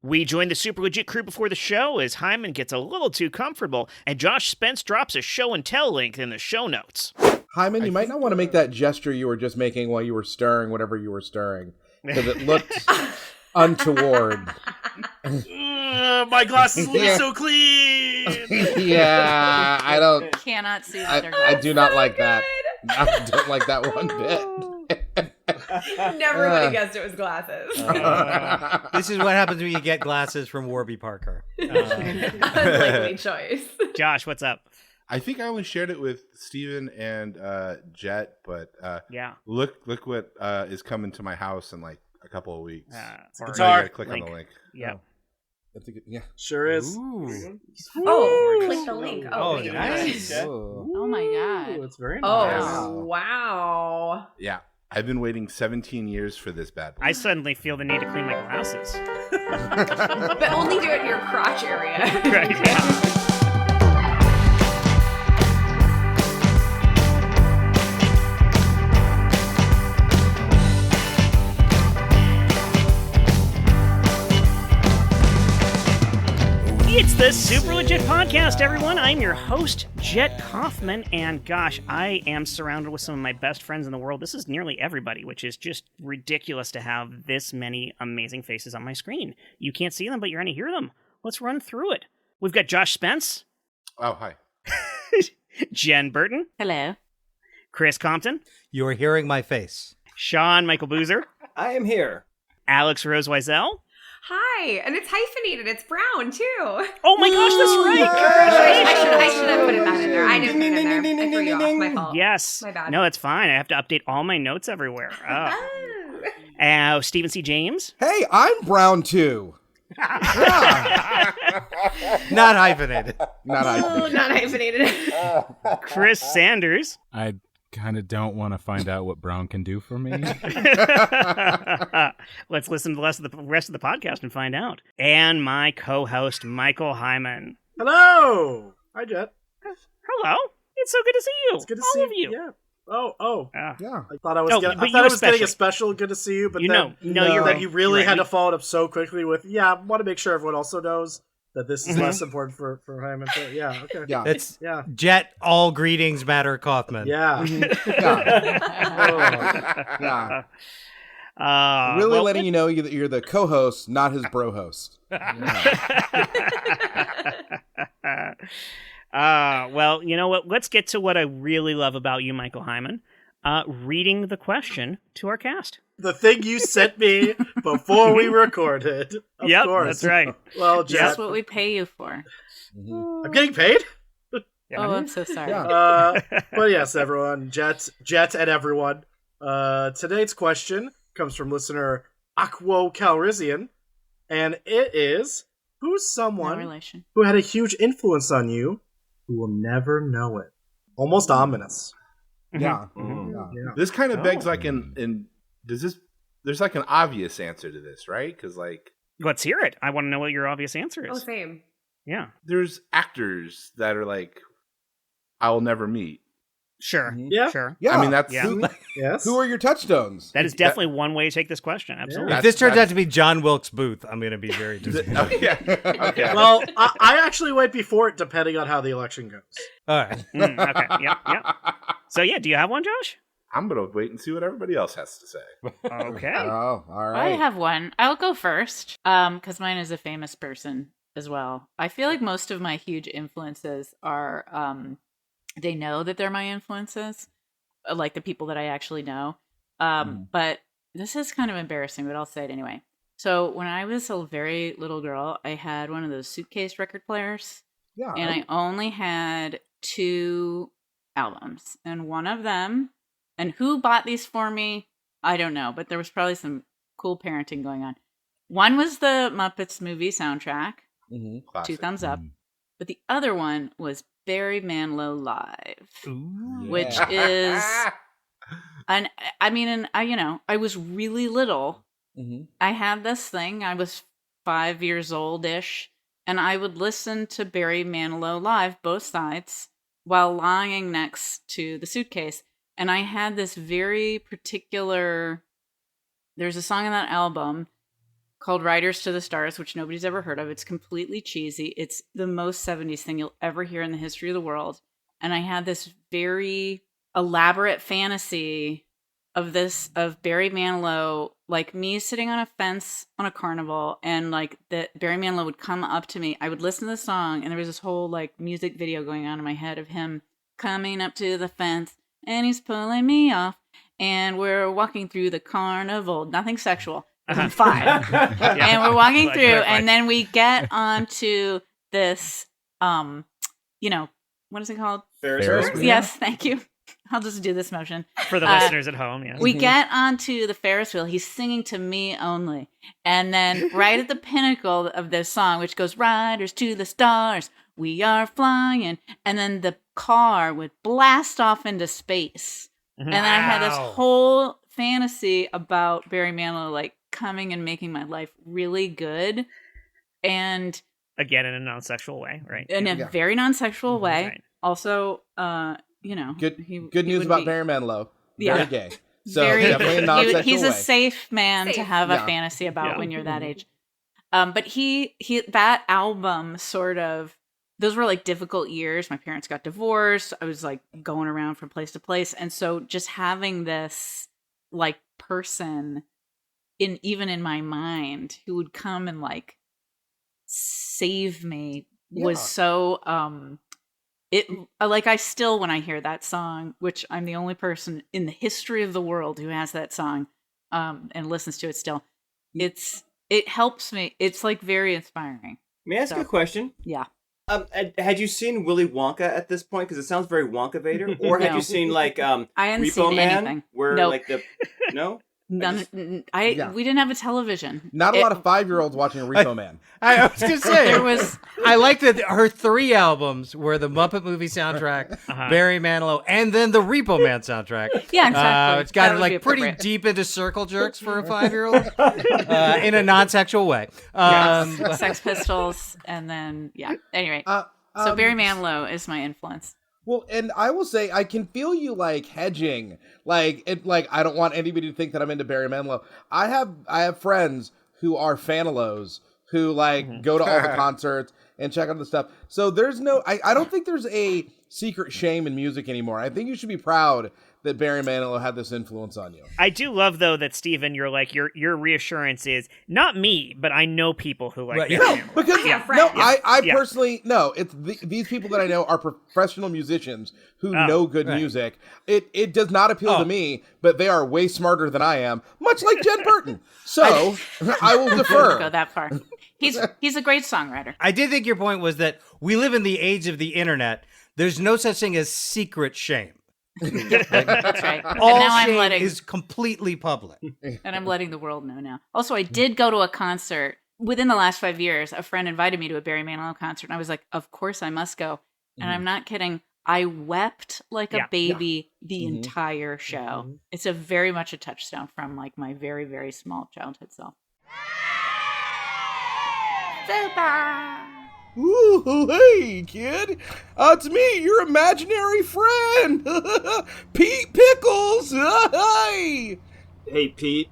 We join the super legit crew before the show as Heiman gets a little too comfortable, and Josh Spence drops a show and tell link in the show notes. Heiman, you might not want to make that gesture you were just making while you were stirring whatever you were stirring, because it looked untoward. My glasses look so clean. Yeah, I don't. Cannot see. I do not like that. I don't like that one bit. Never would have guessed it was glasses. This is what happens when you get glasses from Warby Parker. Unlikely choice. Josh, what's up? I think I only shared it with Steven and Jet, but yeah. Look what is coming to my house in like a couple of weeks. Guitar. Click link. on the link. Yeah. Yeah. Sure is. Oh, click the link. Oh, nice. Oh my god. It's very nice. Oh, wow. Yeah. I've been waiting 17 years for this bad boy. I suddenly feel the need to clean my glasses. But only do it in your crotch area. Right, yeah. It's the Super Legit Podcast, everyone. I'm your host, Jet Kaufman, and gosh, I am surrounded with some of my best friends in the world. This is nearly everybody, which is just ridiculous to have this many amazing faces on my screen. You can't see them, but you're going to hear them. Let's run through it. We've got Josh Spence. Oh, hi. Jen Burton. Hello. Chris Compton. You are hearing my face. Sean Michael Boozer. I am here. Alex Rose Wiesel. Hi, and it's hyphenated. It's Brown, too. Oh my gosh, that's right. I should have put that in there. I didn't put it in there. I threw you off. My fault. Yes. My bad. No, it's fine. I have to update all my notes everywhere. Oh. Stephen C. James. Hey, I'm Brown too. Yeah. Not hyphenated. Not hyphenated. Not hyphenated. Chris Sanders. I kind of don't want to find out what Brown can do for me. Let's listen to the rest of the podcast and find out. And my co-host, Michael Heiman. Hello. Hi, Jet. Hello. It's so good to see you. It's good to all see of you. Yeah. Oh. Yeah. I thought I was, getting a special good to see you, but no, you really had to follow it up so quickly with, I want to make sure everyone also knows that this is less important for Heiman. So, yeah, okay. Yeah. It's Jet, all greetings matter, Kaufman. Yeah. Really letting you know that you're the co-host, not his bro host. Well, you know what? Let's get to what I really love about you, Michael Heiman. Reading the question to our cast. The thing you sent me before we recorded. Of course. That's right. Well, Jet. That's what we pay you for. I'm getting paid? Oh, I'm so sorry. But yes, everyone. Jet and everyone. Today's question comes from listener Aquo Calrissian, and it is, who's someone who had a huge influence on you who will never know it? Almost ominous. Yeah. This kind of begs like there's like an obvious answer to this, right? Because like, let's hear it. I want to know what your obvious answer is. Oh, same. Yeah. There's actors that are like, I'll never meet. Sure. Yeah. Sure. Yeah. I mean, that's Yes. Who are your touchstones? That is definitely one way to take this question. Absolutely. If this turns out to be John Wilkes Booth, I'm going to be very disappointed. Okay. Well, I actually went before it, depending on how the election goes. All right. Okay. Yep. So yeah, do you have one, Josh? I'm gonna wait and see what everybody else has to say. Okay. Oh, all right. I have one. I'll go first, because mine is a famous person as well. I feel like most of my huge influences are, they know that they're my influences, like the people that I actually know. But this is kind of embarrassing, but I'll say it anyway. So when I was a very little girl, I had one of those suitcase record players. Yeah. And I only had 2 albums. And one of them, and who bought these for me, I don't know, but there was probably some cool parenting going on. One was the Muppets movie soundtrack, 2 thumbs up. But the other one was Barry Manilow Live, which is, and I was really little. I had this thing. I was 5 years old-ish, and I would listen to Barry Manilow Live, both sides, while lying next to the suitcase. And I had this very particular, there's a song on that album called Riders to the Stars, which nobody's ever heard of. It's completely cheesy. It's the most 70s thing you'll ever hear in the history of the world. And I had this very elaborate fantasy of Barry Manilow, like me sitting on a fence on a carnival, and like that Barry Manilow would come up to me. I would listen to the song, and there was this whole like music video going on in my head of him coming up to the fence, and he's pulling me off, and we're walking through the carnival. Nothing sexual. I'm 5. And we're walking through, and then we get onto this, what is it called? Ferris wheel? Yes, thank you. I'll just do this motion. For the listeners at home, yes. We get onto the Ferris wheel. He's singing To Me Only. And then right at the pinnacle of this song, which goes, Riders to the Stars, we are flying. And then the car would blast off into space. And then I had this whole fantasy about Barry Manilow, like, coming and making my life really good. And again, in a non-sexual way, right? In a very non-sexual way. Right. Also, good news about Barry Manilow. Very gay. So definitely a non-sexual he's way. a safe man to have a fantasy about when you're that age. But he that album sort of, those were like difficult years. My parents got divorced. I was like going around from place to place. And so just having this like person even in my mind who would come and like save me was so I still, when I hear that song, which I'm the only person in the history of the world who has that song and listens to it still, it helps me. It's like very inspiring. May I ask you a question? Yeah. Had you seen Willy Wonka at this point? Because it sounds very Wonka Vader. Or had you seen like I hadn't Repo seen Man? anything. Where Nope. like the no? We didn't have a television. Not a lot of 5-year-olds watching Repo Man. I was going to say, There was. I liked that her 3 albums were the Muppet movie soundtrack, Barry Manilow, and then the Repo Man soundtrack. Yeah, exactly. It's got That would like be pretty appropriate. deep into circle jerks for a 5-year-old in a non-sexual way. Sex Pistols, and then Anyway, so Barry Manilow is my influence. Well, and I will say, I can feel you like hedging, like I don't want anybody to think that I'm into Barry Manilow. I have friends who are Fanilows who like go to all the concerts and check out the stuff. So there's no, I don't think there's a secret shame in music anymore. I think you should be proud that Barry Manilow had this influence on you. I do love though that Steven, you're like your reassurance is not me, but I know people who like Barry Manilow. Because friends. I personally no. It's these people that I know are professional musicians who know good music. It does not appeal to me, but they are way smarter than I am, much like Jen Burton. So I will defer. Go that far. He's a great songwriter. I did think your point was that we live in the age of the internet. There's no such thing as secret shame. That's right. All And now shame is completely public. And I'm letting the world know now. Also, I did go to a concert within the last 5 years. A friend invited me to a Barry Manilow concert, and I was like, of course I must go. And I'm not kidding. I wept like a baby the entire show. It's a very much a touchstone from like my very, very small childhood self. Ooh, hey, kid. It's me, your imaginary friend. Pete Pickles. Hey. Hey Pete,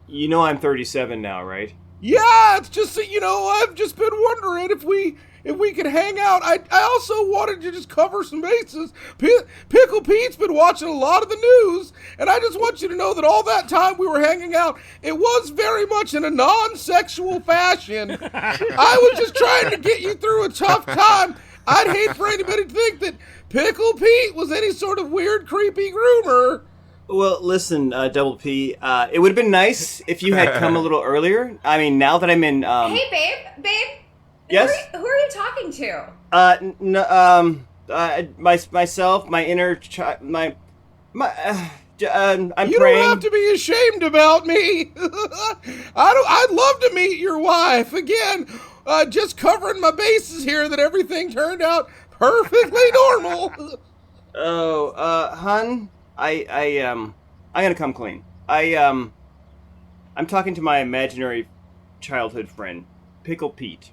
you know I'm 37 now, right? Yeah, it's just that, I've just been wondering if we could hang out. I also wanted to just cover some bases. Pickle Pete's been watching a lot of the news, and I just want you to know that all that time we were hanging out, it was very much in a non-sexual fashion. I was just trying to get you through a tough time. I'd hate for anybody to think that Pickle Pete was any sort of weird, creepy groomer. Well, listen, Double P, it would have been nice if you had come a little earlier. I mean, now that I'm in... Hey, babe. Yes? Who are you talking to? Myself, my inner child, I'm You praying. don't have to be ashamed about me. I'd love to meet your wife. Again, just covering my bases here that everything turned out perfectly normal. Hun, I'm gonna come clean. I'm talking to my imaginary childhood friend, Pickle Pete.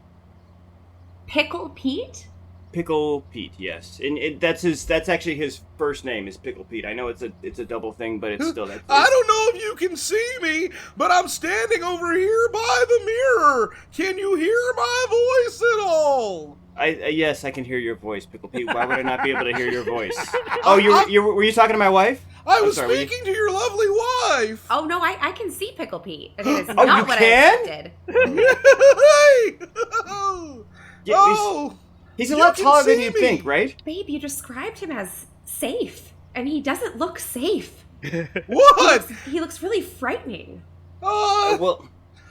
Pickle Pete? Pickle Pete, yes, and that's actually his first name is Pickle Pete. I know it's a double thing, but it's still that. I don't know if you can see me, but I'm standing over here by the mirror. Can you hear my voice at all? Yes, I can hear your voice, Pickle Pete. Why would I not be able to hear your voice? Oh, were you talking to my wife? I was speaking to your lovely wife. Oh no, I can see Pickle Pete. It is Oh, not you what can? I expected. He's a lot taller than you think, right? Babe, you described him as safe, and he doesn't look safe. What? He looks really frightening. Well,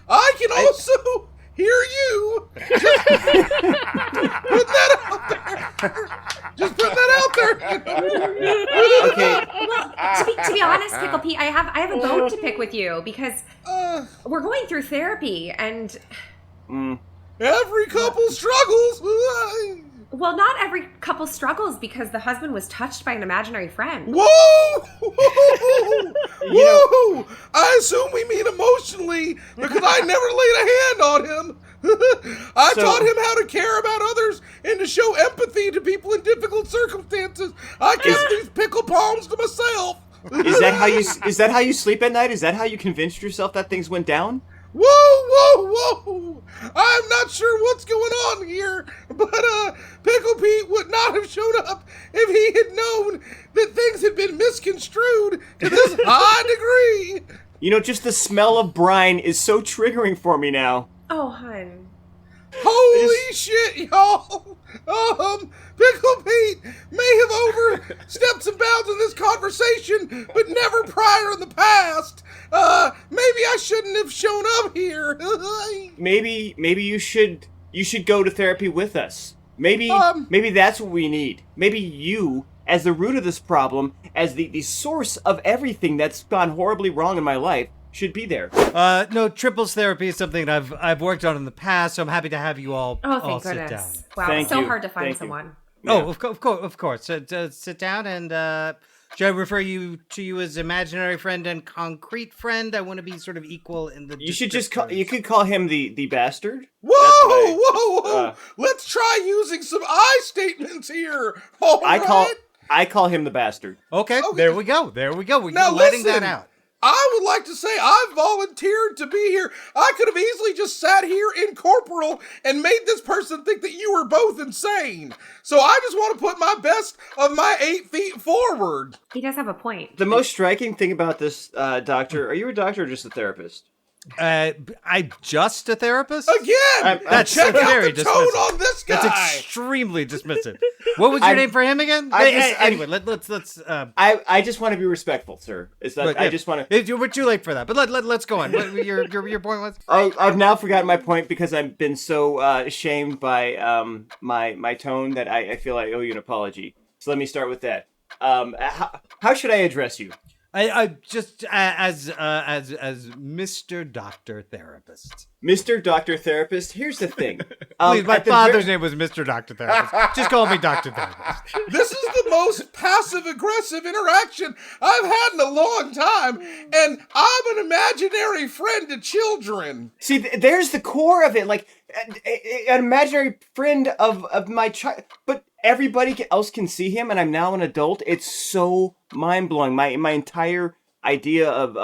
I can also hear you. Just put that out there. Just put that out there. Okay. Well, to be honest, Pickle Pete, I have a bone to pick with you because we're going through therapy and every couple struggles. Well, not every couple struggles because the husband was touched by an imaginary friend. Whoa! Whoa! I assume we mean emotionally because I never laid a hand on him. I taught him how to care about others and to show empathy to people in difficult circumstances. I kept these pickle palms to myself. Is that how you sleep at night? Is that how you convinced yourself that things went down? Whoa! I'm not sure what's going on here, but Pickle Pete would not have shown up if he had known that things had been misconstrued to this high degree. You know, just the smell of brine is so triggering for me now. Oh, hun. Holy shit, y'all! Pickle Pete may have overstepped some bounds in this conversation, but never prior in the past. Maybe I shouldn't have shown up here. Maybe you should go to therapy with us. Maybe that's what we need. Maybe you, as the root of this problem, as the source of everything that's gone horribly wrong in my life, should be there. No, triples therapy is something that I've worked on in the past, so I'm happy to have you all, thank sit goodness. down. Wow, Thank it's so you. hard to find Thank you. someone. Yeah. Oh, of course. Sit down and should I refer you as imaginary friend and concrete friend? I want to be sort of equal in the. You should you could call him the bastard. Whoa! Let's try using some I statements here. All right? I call him the bastard. Okay, there we go. We're Now letting listen, that out. I would like to say I volunteered to be here. I could have easily just sat here incorporeal and made this person think that you were both insane. So I just want to put my best of my 8 feet forward. He does have a point. The most striking thing about this, doctor, are you a doctor or just a therapist? I just a therapist? Again! That's check out very the tone on this guy! That's extremely dismissive. What was your name for him again? Anyway, let's. I just want to be respectful, sir. I just want to. We're too late for that, but let's go on. What your point was? I've now forgotten my point because I've been so shamed by my tone that I feel I owe you an apology. So let me start with that. How should I address you? I just as Mr. Doctor Therapist. Mr. Doctor Therapist. Here's the thing. Please, my father's name was Mr. Doctor Therapist. Just call me Doctor Therapist. This is the most passive-aggressive interaction I've had in a long time, and I'm an imaginary friend to children. See, there's the core of it. Like, an imaginary friend of my child. But everybody else can see him, and I'm now an adult. It's so mind-blowing. My entire idea of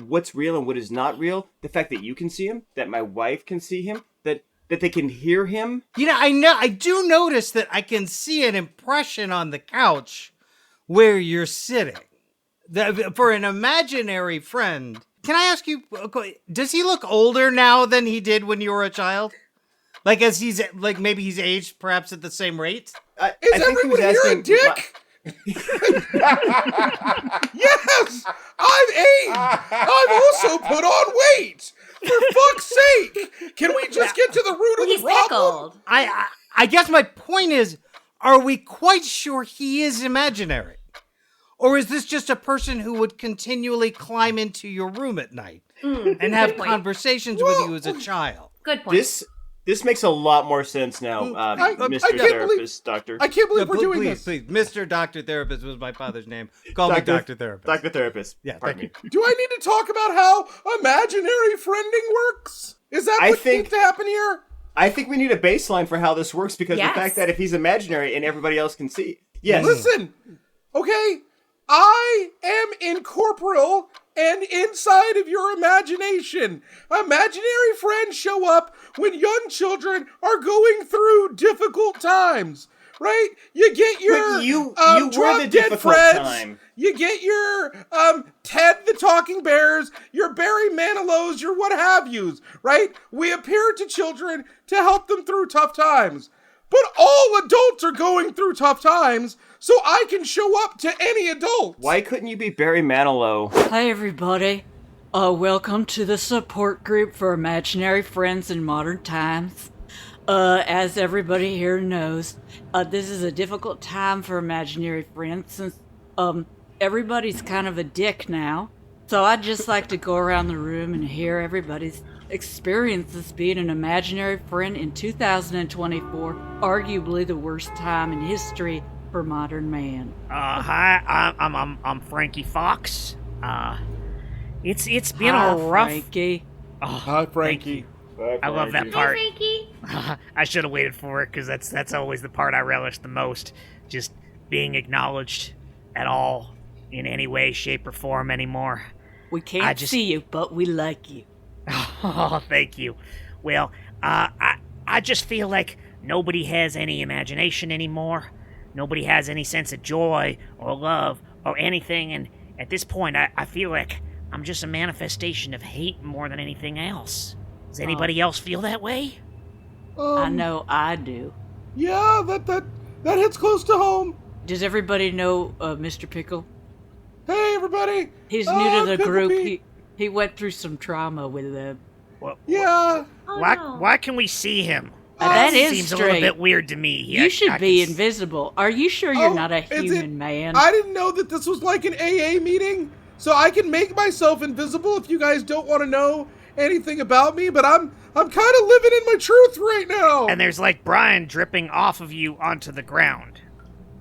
what's real and what is not real, the fact that you can see him, that my wife can see him, that they can hear him. You know, I do notice that I can see an impression on the couch where you're sitting. For an imaginary friend, can I ask you, does he look older now than he did when you were a child? Like, maybe he's aged perhaps at the same rate? Is everyone here a dick? Yes! I've aged! I've also put on weight! For fuck's sake! Can we just get to the root of the problem? Pickled. I guess my point is, are we quite sure he is imaginary? Or is this just a person who would continually climb into your room at night and have conversations with you as a child? Good point. This makes a lot more sense now, Mr. Therapist, Doctor. I can't believe we're doing this. Please, Mr. Doctor Therapist was my father's name. Call me Doctor Therapist. Doctor Therapist. Yeah, pardon me. Do I need to talk about how imaginary friending works? Is that what needs to happen here? I think we need a baseline for how this works because Yes. the fact that if he's imaginary and everybody else can see. Yes. Listen, okay? I am incorporeal and inside of your imagination. Imaginary friends show up when young children are going through difficult times, right? You get your But you were drop the dead difficult friends. time. You get your Ted the Talking Bears, your Barry Manilows, your what have yous, right? We appear to children to help them through tough times. But all adults are going through tough times, so I can show up to any adult. Why couldn't you be Barry Manilow? Hi, everybody. Welcome to the support group for imaginary friends in modern times. As everybody here knows, this is a difficult time for imaginary friends since everybody's kind of a dick now. So I'd just like to go around the room and hear everybody's experiences being an imaginary friend in 2024, arguably the worst time in history for modern man. Hi, I'm Frankie Fox. It's been Hi, a rough. Frankie. Oh, Hi, Frankie. I love that Hi, part. Frankie. I should have waited for it because that's always the part I relish the most. Just being acknowledged at all in any way, shape, or form anymore. We can't see you, but we like you. Oh, thank you. Well, I just feel like nobody has any imagination anymore. Nobody has any sense of joy or love or anything, and at this point, I feel like I'm just a manifestation of hate more than anything else. Does anybody else feel that way? I know I do. Yeah, that hits close to home. Does everybody know Mr. Pickle? Hey, everybody. He's new to the Pickle group. Pete. He went through some trauma with them. Yeah. Oh, Why no. why can we see him? That is seems a strange. little bit weird to me. You should I be can invisible. Are you sure you're Oh, not a is it- human man? I didn't know that this was like an AA meeting, so I can make myself invisible if you guys don't want to know anything about me, but I'm kind of living in my truth right now. And there's like brine dripping off of you onto the ground.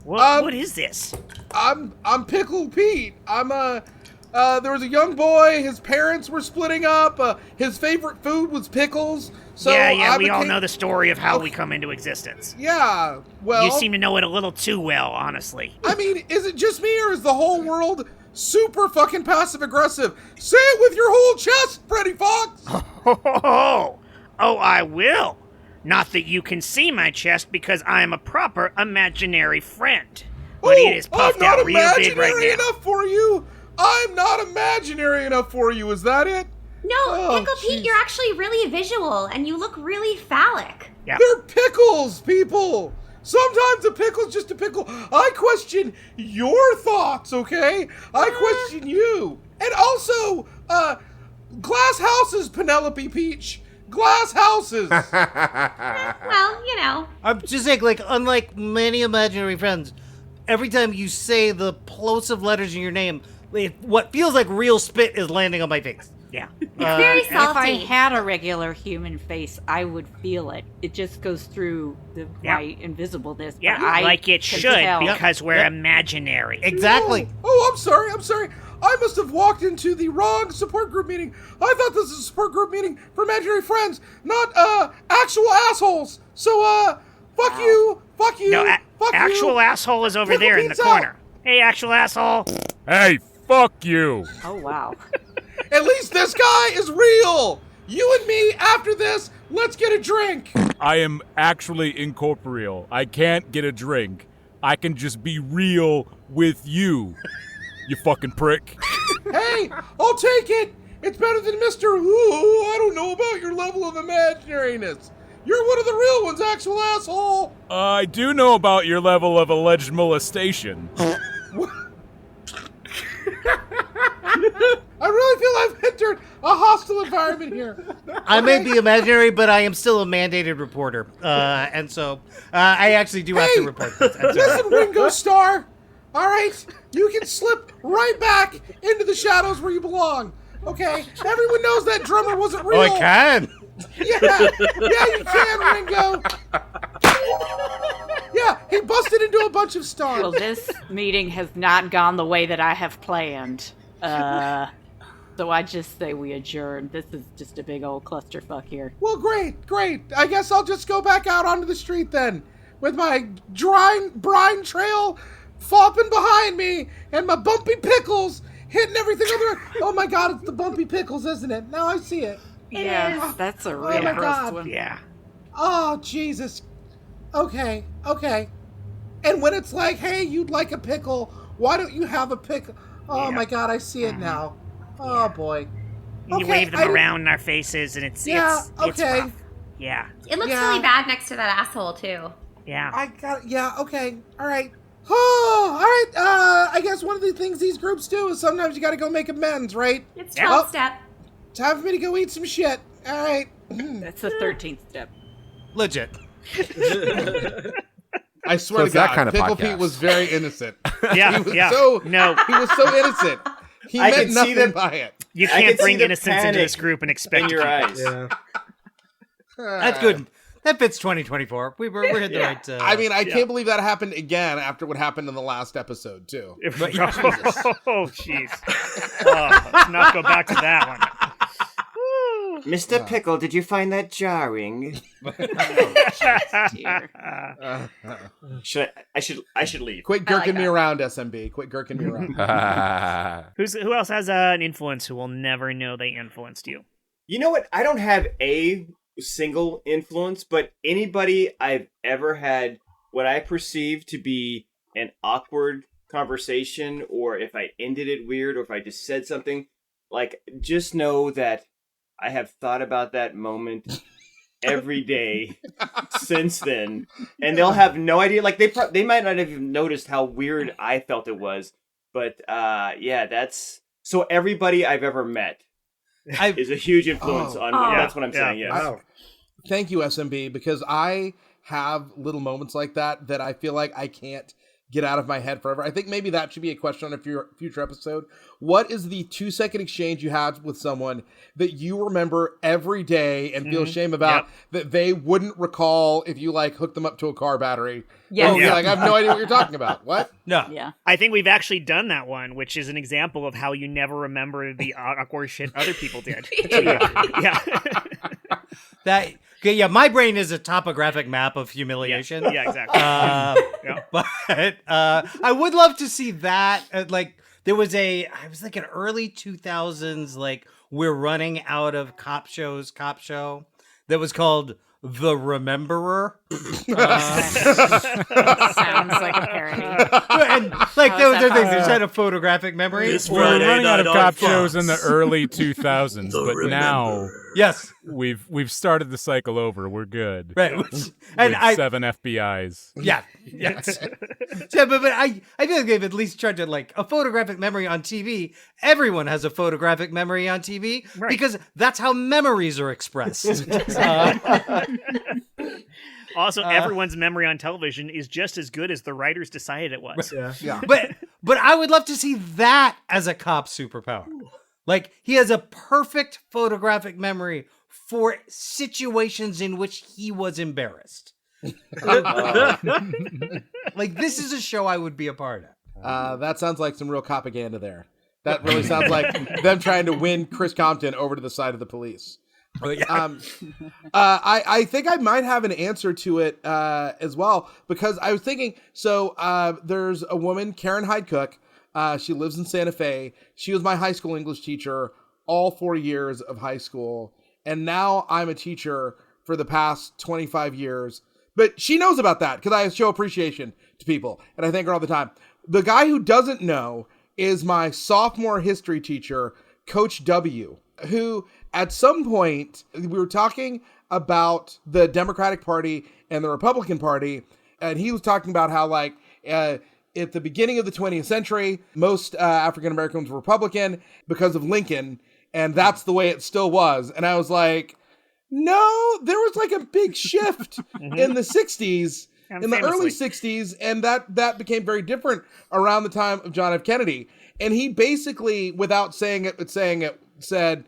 What is this? I'm Pickle Pete. There was a young boy, his parents were splitting up, his favorite food was pickles, so yeah, I we all became- know the story of how we come into existence. Yeah, well... You seem to know it a little too well, honestly. I mean, is it just me, or is the whole world super fucking passive-aggressive? Say it with your whole chest, Freddy Fox! Oh, I will. Not that you can see my chest because I am a proper imaginary friend. But it is puffed out real big right imaginary now. enough for you! I'm not imaginary enough for you, is that it? No, Oh, Pickle Pete, jeez. you're actually really visual, and you look really phallic. Yeah. They're pickles, people! Sometimes a pickle's just a pickle. I question your thoughts, okay? I question you. And also, glass houses, Penelope Peach. Glass houses. Well, you know. I'm just saying, like, unlike many imaginary friends, every time you say the plosive letters in your name, what feels like real spit is landing on my face. Yeah. It's very If I salty. had a regular human face, I would feel it. It just goes through my invisibleness. but Yeah, I like it can should tell. because we're imaginary. Exactly. Oh, I'm sorry. I must have walked into the wrong support group meeting. I thought this was a support group meeting for imaginary friends, not, actual assholes. So, fuck you, fuck you, No, fuck actual you. asshole is over Pickle there in the Pete's corner. out. Hey, actual asshole. Hey, fuck you. Oh, wow. At least this guy is real. You and me, after this, let's get a drink. I am actually incorporeal. I can't get a drink. I can just be real with you, you fucking prick. Hey, I'll take it. It's better than Mr. Ooh, I don't know about your level of imaginariness. You're one of the real ones, actual asshole. I do know about your level of alleged molestation. I really feel I've entered a hostile environment here. I may be imaginary, but I am still a mandated reporter. And so I actually do have to report this. I'm sorry. Listen, Ringo Starr. All right, you can slip right back into the shadows where you belong. Okay, everyone knows that drummer wasn't real. Oh, I can. Yeah, you can, Ringo. Yeah, he busted into a bunch of stars. Well, this meeting has not gone the way that I have planned. So I just say we adjourn. This is just a big old clusterfuck here. Well, great. I guess I'll just go back out onto the street then, with my brine trail flopping behind me and my bumpy pickles hitting everything on the road. Oh my God, it's the bumpy pickles, isn't it? Now I see it. Yeah, that's a real my gross God. one. Yeah. Oh, Jesus. Okay. And when it's like, hey, you'd like a pickle, why don't you have a pickle? Oh my God, I see it now. Oh boy. You wave them around in our faces, and it's rough. Yeah. It looks really bad next to that asshole too. Yeah. I got it. Yeah, okay. All right. Oh, all right. I guess one of the things these groups do is sometimes you got to go make amends, right? It's 12 step. Time for me to go eat some shit. All right. That's the 13th step. Legit. I swear to God, that kind of Pickle podcast. Pete was very innocent. Yeah, He was he was so innocent. He I meant can see nothing the- by it. You I can't can see bring the innocence into panic this group and expect in your to keep eyes. Yeah. That's good. That fits 2024. We're in the right. I mean, I can't believe that happened again after what happened in the last episode, too. Oh, jeez. Let's not go back to that one. Mr. Pickle, did you find that jarring? I should leave. Quit gherking me around, SMB. Quit gherking me around. Who else has an influence who will never know they influenced you? You know what? I don't have a single influence, but anybody I've ever had what I perceive to be an awkward conversation, or if I ended it weird, or if I just said something, like, just know that I have thought about that moment every day since then, and they'll have no idea. Like, they might not have even noticed how weird I felt it was, but yeah, that's so. Everybody I've ever met is a huge influence on. That's what I'm saying. Yeah. Wow. Thank you, SMB, because I have little moments like that I feel like I can't get out of my head forever. I think maybe that should be a question on a future episode. What is the 2-second exchange you had with someone that you remember every day and feel shame about that they wouldn't recall if you like hooked them up to a car battery? Yes. Yeah. Like, I have no idea what you're talking about. What? No. Yeah. I think we've actually done that one, which is an example of how you never remember the awkward shit other people did. Yeah. My brain is a topographic map of humiliation. Yeah, exactly. But I would love to see that. Like, there was I was like an early 2000s, like, we're running out of cop show that was called The Rememberer. Sounds like a parody. And like, there was things that had a photographic memory. We're running out of cop shows in the early 2000s, but now Yes. we've started the cycle over. We're good. Right. And With 7 FBIs. Yeah. Yes. Yeah, but I feel like they've at least tried to, like, a photographic memory on TV. Everyone has a photographic memory on TV because that's how memories are expressed. Also, everyone's memory on television is just as good as the writers decided it was. Yeah. But I would love to see that as a cop superpower. Like, he has a perfect photographic memory for situations in which he was embarrassed. Like, this is a show I would be a part of. That sounds like some real propaganda there. That really sounds like them trying to win Chris Compton over to the side of the police. I think I might have an answer to it as well, because I was thinking, there's a woman, Karen Hyde Cook. She lives in Santa Fe. She was my high school English teacher all 4 years of high school. And now I'm a teacher for the past 25 years. But she knows about that because I show appreciation to people. And I thank her all the time. The guy who doesn't know is my sophomore history teacher, Coach W, who at some point we were talking about the Democratic Party and the Republican Party. And he was talking about how, like, at the beginning of the 20th century, most African Americans were Republican because of Lincoln, and that's the way it still was. And I was like, no, there was like a big shift in the 60s, in the early 60s, and that became very different around the time of John F. Kennedy. And he basically, without saying it, said,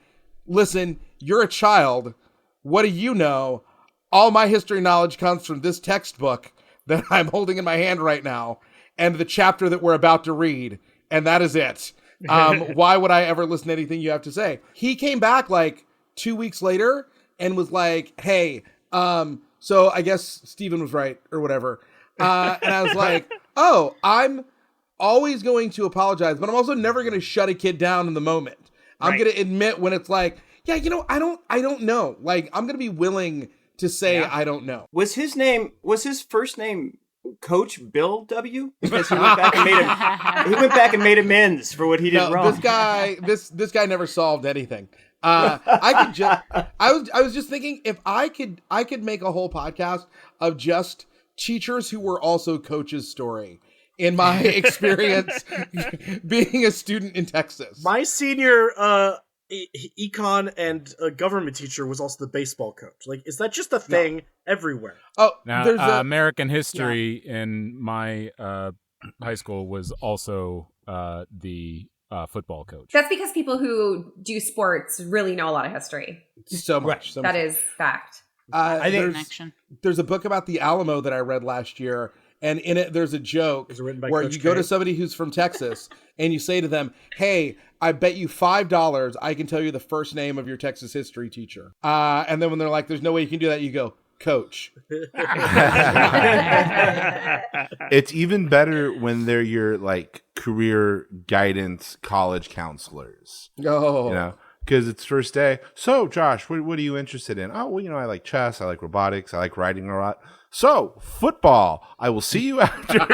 listen, you're a child. What do you know? All my history knowledge comes from this textbook that I'm holding in my hand right now, and the chapter that we're about to read, and that is it. Why would I ever listen to anything you have to say? He came back like 2 weeks later and was like, hey, so I guess Steven was right or whatever. And I was like, oh, I'm always going to apologize, but I'm also never going to shut a kid down in the moment. I'm going to admit when it's like, yeah, I don't know. Like, I'm going to be willing to say I don't know. Was his first name Coach Bill W? Because he went back and made amends for what he did wrong. This guy never solved anything. I was just thinking if I could make a whole podcast of just teachers who were also coaches' story in my experience being a student in Texas. My senior econ and government teacher was also the baseball coach. Like, is that just a thing everywhere? Oh, now, there's American history in my high school was also the football coach. That's because people who do sports really know a lot of history. So much. That is fact. I think there's a book about the Alamo that I read last year, and in it there's a joke where you go to somebody who's from Texas and you say to them, hey, I bet you $5 I can tell you the first name of your Texas history teacher. And then when they're like, there's no way you can do that, you go, Coach. It's even better when they're your like career guidance college counselors. Oh. You know, because it's first day. So, Josh, what are you interested in? Oh, well, I like chess. I like robotics. I like writing a lot. So, football. I will see you after.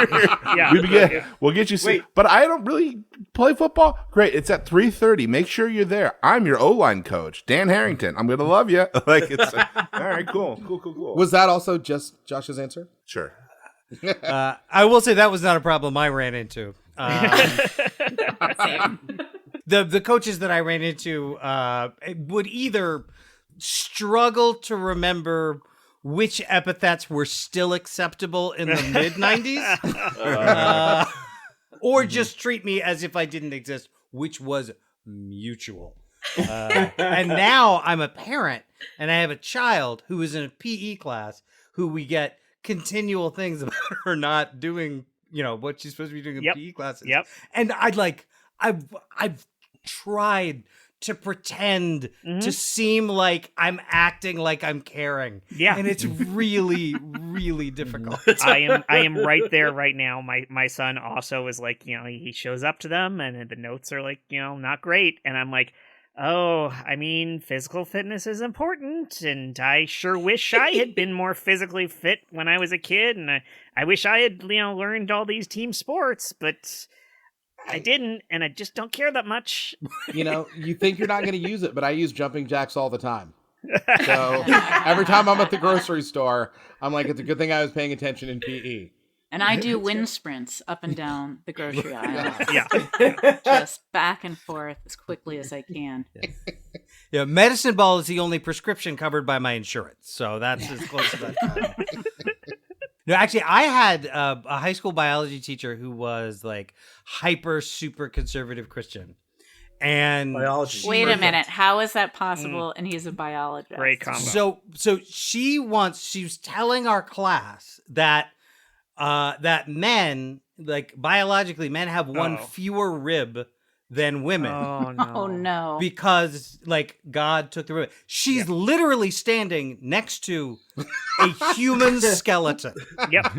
We'll get you. But I don't really play football. Great. It's at 3:30. Make sure you're there. I'm your O-line coach, Dan Harrington. I'm gonna love you. Like it's all right. Cool. Was that also just Josh's answer? Sure. I will say that was not a problem I ran into. The coaches that I ran into would either struggle to remember which epithets were still acceptable in the mid-90s, or just treat me as if I didn't exist, which was mutual. And now I'm a parent, and I have a child who is in a PE class who we get continual things about her not doing, what she's supposed to be doing in PE classes. Yep. And I've tried to pretend to seem like I'm acting like I'm caring. Yeah. And it's really, really difficult. I am right there right now. My son also is like, he shows up to them and the notes are like, not great. And I'm like, oh, I mean, physical fitness is important, and I sure wish I had been more physically fit when I was a kid, and I wish I had, learned all these team sports, but I didn't, and I just don't care that much. You think you're not going to use it, but I use jumping jacks all the time. So every time I'm at the grocery store, I'm like, it's a good thing I was paying attention in PE. And I do wind sprints up and down the grocery aisle. Yeah. Just back and forth as quickly as I can. Yeah, medicine ball is the only prescription covered by my insurance. So that's as close as I've come. No, actually, I had a high school biology teacher who was like hyper, super conservative Christian. And biology. Wait a minute. How is that possible? And he's a biologist. Great combo. So she was telling our class that men, like biologically, men have one fewer rib than women. Oh no. Oh no. Because like God took the rib. She's literally standing next to a human skeleton. Yep.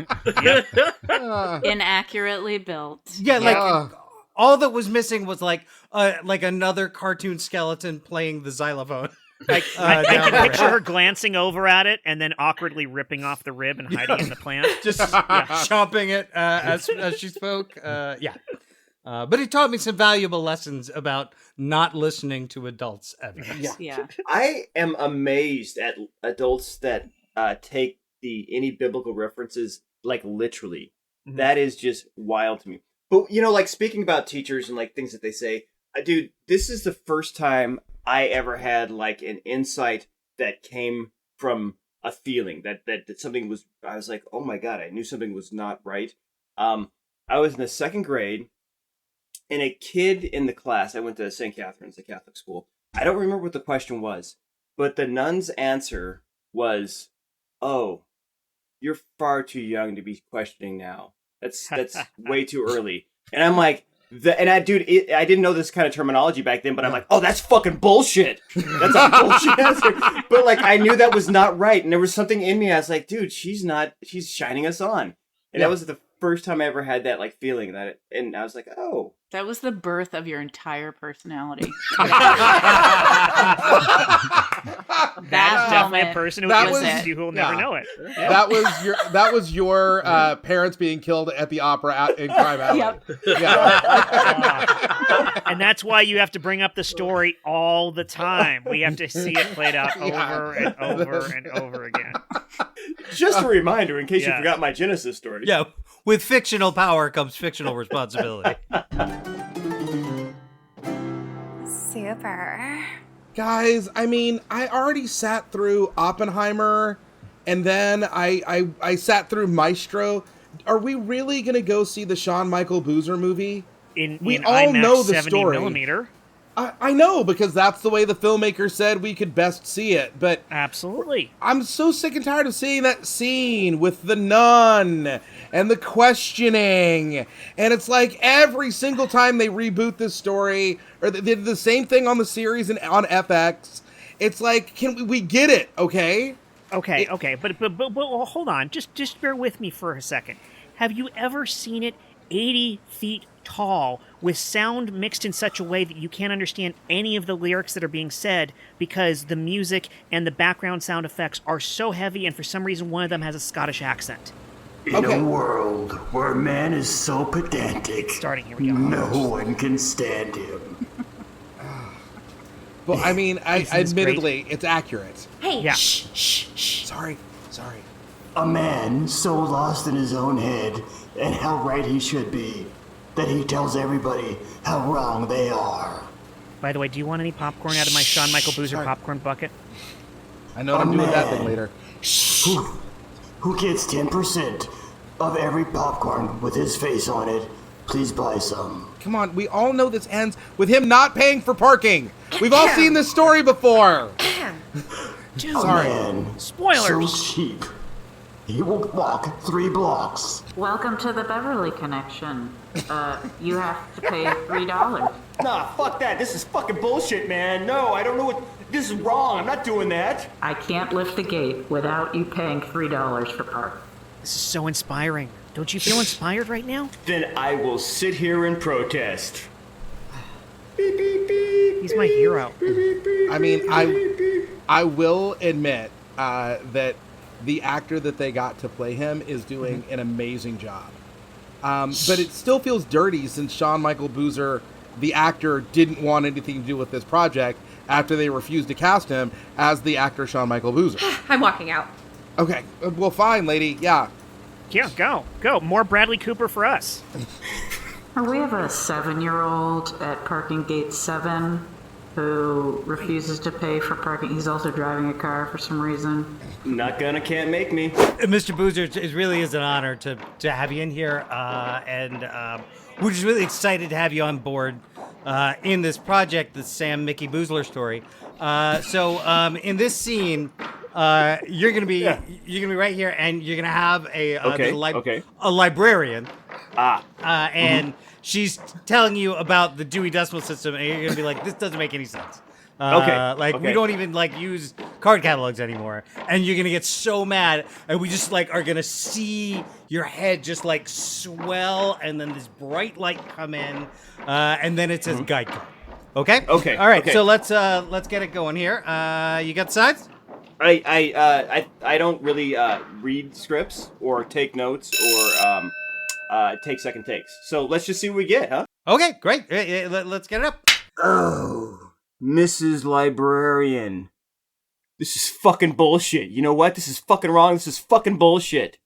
Inaccurately built. Yeah, like all that was missing was like another cartoon skeleton playing the xylophone. I can picture her glancing over at it and then awkwardly ripping off the rib and hiding in the plant. Just chomping it as she spoke. But it taught me some valuable lessons about not listening to adults ever. Yeah. I am amazed at adults that take any biblical references like literally. Mm-hmm. That is just wild to me. But like speaking about teachers and like things that they say, dude, this is the first time I ever had like an insight that came from a feeling that something was. I was like, oh my God, I knew something was not right. I was in the second grade. And a kid in the class, I went to St. Catherine's, a Catholic school. I don't remember what the question was, but the nun's answer was, "Oh, you're far too young to be questioning now. That's way too early." And I'm like, I didn't know this kind of terminology back then, but I'm like, oh, that's fucking bullshit. That's a bullshit answer. But like, I knew that was not right, and there was something in me. I was like, dude, she's shining us on, and that was the first time I ever had that like feeling and I was like, oh, That was the birth of your entire personality. That's definitely a person who listens to you who will never know it. Yeah. That was your parents being killed at the opera in Crime Alley. Yep. Yeah. And that's why you have to bring up the story all the time. We have to see it played out over and over and over again. Just a reminder in case you forgot my Genesis story. Yeah, with fictional power comes fictional responsibility. Super. Guys, I mean, I already sat through Oppenheimer, and then I sat through Maestro. Are we really going to go see the Sean Michael Boozer movie? We all IMAX know the 70 story. Millimeter. I know, because that's the way the filmmaker said we could best see it, but... Absolutely. I'm so sick and tired of seeing that scene with the nun and the questioning, and it's like every single time they reboot this story, or they did the same thing on the series and on FX, it's like, we get it, okay? Okay, but hold on, just bear with me for a second. Have you ever seen it 80 feet tall with sound mixed in such a way that you can't understand any of the lyrics that are being said because the music and the background sound effects are so heavy, and for some reason one of them has a Scottish accent? In a world where man is so pedantic, here we go. No one can stand him. Well, I mean, admittedly, it's accurate. Hey, yeah. Shh. Sorry. A man so lost in his own head and how right he should be that he tells everybody how wrong they are. By the way, do you want any popcorn out of my Sean Michael Boozer popcorn bucket? I know what I'm doing with that thing later. Who gets 10% of every popcorn with his face on it? Please buy some. Come on, we all know this ends with him not paying for parking. We've all seen this story before. Dude, sorry. Spoilers. So cheap. He will walk 3 blocks. Welcome to the Beverly Connection. You have to pay $3. Nah, fuck that. This is fucking bullshit, man. No, I don't know what... This is wrong. I'm not doing that. I can't lift the gate without you paying $3 for park. This is so inspiring. Don't you feel inspired right now? Then I will sit here and protest. He's my hero. I mean, I will admit that the actor that they got to play him is doing an amazing job. But it still feels dirty since Sean Michael Boozer, the actor, didn't want anything to do with this project after they refused to cast him as the actor Sean Michael Boozer. I'm walking out. Okay, well, fine, lady. Yeah, go. More Bradley Cooper for us. We have a 7-year-old at parking gate 7 who refuses to pay for parking. He's also driving a car for some reason. Can't make me. Mr. Boozer, it really is an honor to have you in here, and we're just really excited to have you on board in this project, the Sam Mickey Boozler story. So in this scene, you're gonna be right here, and you're gonna have a librarian. And she's telling you about the Dewey Decimal System, and you're gonna be like, this doesn't make any sense. We don't even use card catalogs anymore, and you're gonna get so mad, and we just are gonna see your head just swell, and then this bright light come in, and then it says Geico. Okay. All right. Okay. So let's get it going here. You got sides? I don't really read scripts or take notes or take second takes. So let's just see what we get, huh? Okay, great. Let's get it up. Oh, Mrs. Librarian. This is fucking bullshit. You know what? This is fucking wrong. This is fucking bullshit.